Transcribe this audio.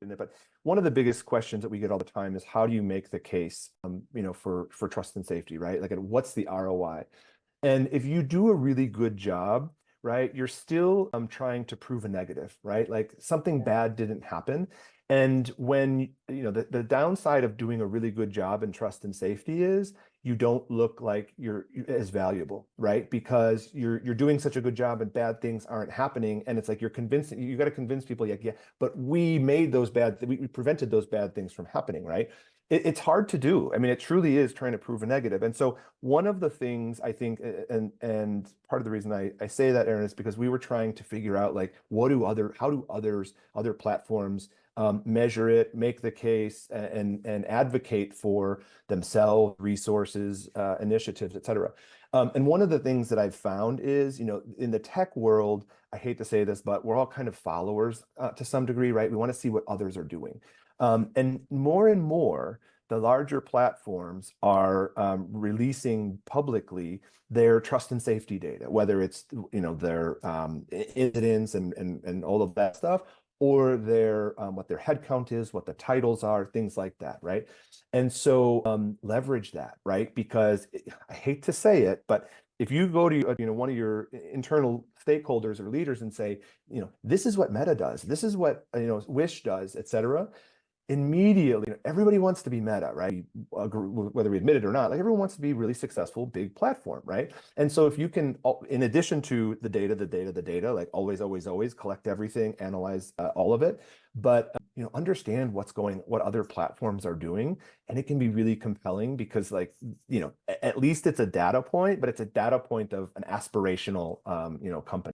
in it, but one of the biggest questions that we get all the time is how do you make the case, for trust and safety, right? Like, what's the ROI? And if you do a really good job, right, you're still trying to prove a negative, right? Like something bad didn't happen. And when, the downside of doing a really good job in trust and safety is you don't look like you're as valuable, right? Because you're doing such a good job and bad things aren't happening. And it's like you're convincing, you got to convince people, yeah, but we made we prevented those bad things from happening, right? It's hard to do. I mean, it truly is trying to prove a negative. And so one of the things I think, and part of the reason I say that, Aaron, is because we were trying to figure out like, how do other platforms measure it, make the case, and advocate for themselves, resources, initiatives, et cetera. And one of the things that I've found is, in the tech world, I hate to say this, but we're all kind of followers to some degree, right? We want to see what others are doing. And more, the larger platforms are releasing publicly their trust and safety data, whether it's their incidents and all of that stuff, or their what their headcount is, what the titles are, things like that, right? And so leverage that, right? Because I hate to say it, but if you go to one of your internal stakeholders or leaders and say, this is what Meta does, this is what Wish does, et cetera, immediately everybody wants to be Meta, right? Whether we admit it or not, like everyone wants to be really successful, big platform, right? And so if you can, in addition to the data, like always collect everything, analyze all of it, but understand what other platforms are doing, and it can be really compelling because, like, at least it's a data point, but it's a data point of an aspirational company.